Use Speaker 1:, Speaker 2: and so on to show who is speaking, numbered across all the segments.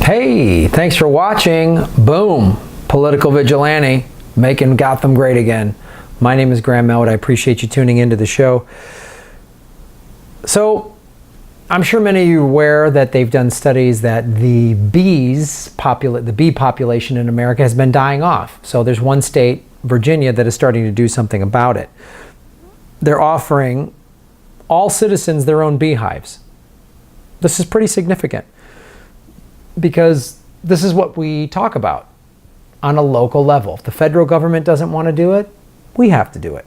Speaker 1: Hey, thanks for watching. Boom, Political Vigilante, making Gotham great again. My name is Graham Elwood. I appreciate you tuning into the show. So, I'm sure many of you are aware that they've done studies that the bee population in America has been dying off. So there's one state, Virginia, that is starting to do something about it. They're offering all citizens their own beehives. This is pretty significant because this is what we talk about on a local level. If the federal government doesn't want to do it, we have to do it.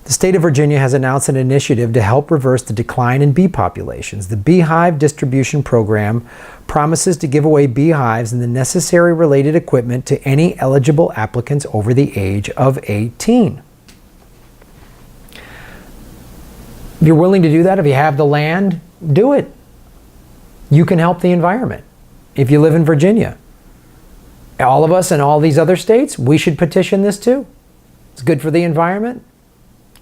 Speaker 1: The state of Virginia has announced an initiative to help reverse the decline in bee populations. The Beehive Distribution Program promises to give away beehives and the necessary related equipment to any eligible applicants over the age of 18. If you're willing to do that, if you have the land, do it. You can help the environment. If you live in Virginia, all of us in all these other states, we should petition this too. It's good for the environment,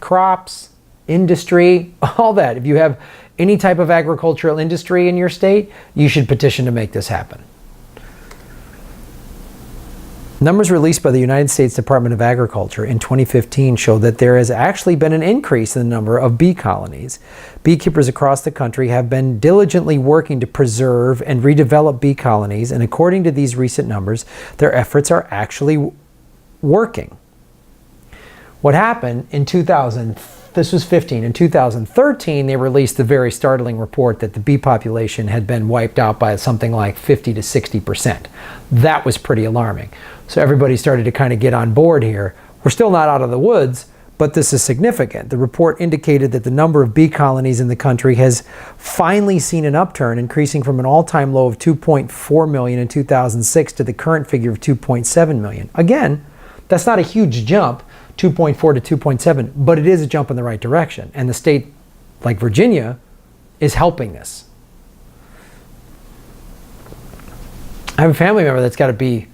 Speaker 1: crops, industry, all that. If you have any type of agricultural industry in your state, you should petition to make this happen. Numbers released by the United States Department of Agriculture in 2015 show that there has actually been an increase in the number of bee colonies. Beekeepers across the country have been diligently working to preserve and redevelop bee colonies, and according to these recent numbers, their efforts are actually working. What happened in 2013, they released the very startling report that the bee population had been wiped out by something like 50 to 60%. That was pretty alarming. So everybody started to kind of get on board here. We're still not out of the woods, but this is significant. The report indicated that the number of bee colonies in the country has finally seen an upturn, increasing from an all-time low of 2.4 million in 2006 to the current figure of 2.7 million. Again, that's not a huge jump, 2.4 to 2.7, but it is a jump in the right direction. And the state, like Virginia, is helping this. I have a family member that's got a bee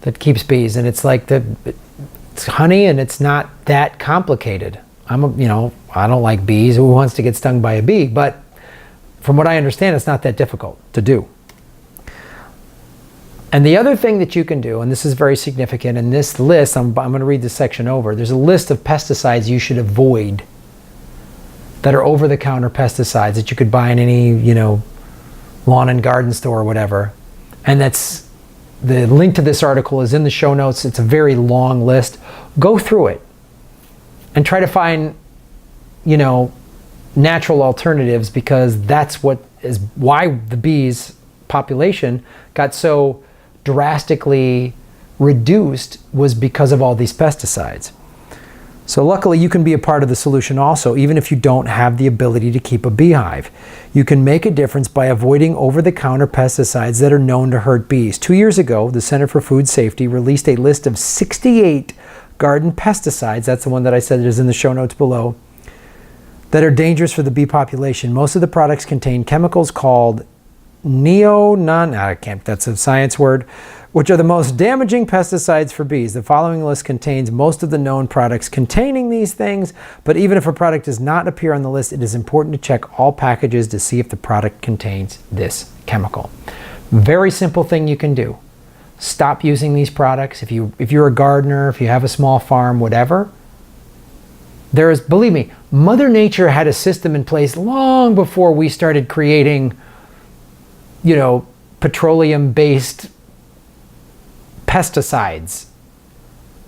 Speaker 1: that keeps bees, and it's like it's honey, and it's not that complicated. I don't like bees. Who wants to get stung by a bee? But from what I understand, it's not that difficult to do. And the other thing that you can do, and this is very significant, in this list, I'm going to read this section over, there's a list of pesticides you should avoid that are over-the-counter pesticides that you could buy in any, lawn and garden store or whatever. And the link to this article is in the show notes. It's a very long list. Go through it and try to find, natural alternatives, because that's why the bees population got so drastically reduced, was because of all these pesticides. So luckily you can be a part of the solution also, even if you don't have the ability to keep a beehive. You can make a difference by avoiding over-the-counter pesticides that are known to hurt bees. 2 years ago, the Center for Food Safety released a list of 68 garden pesticides, that's the one that I said is in the show notes below, that are dangerous for the bee population. Most of the products contain chemicals called that's a science word, which are the most damaging pesticides for bees. The following list contains most of the known products containing these things, but even if a product does not appear on the list, it is important to check all packages to see if the product contains this chemical. Very simple thing you can do. Stop using these products. If you're a gardener, if you have a small farm, whatever, believe me, Mother Nature had a system in place long before we started creating petroleum-based pesticides,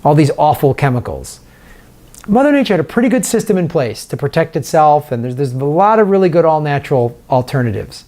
Speaker 1: all these awful chemicals. Mother Nature had a pretty good system in place to protect itself, and there's a lot of really good all-natural alternatives.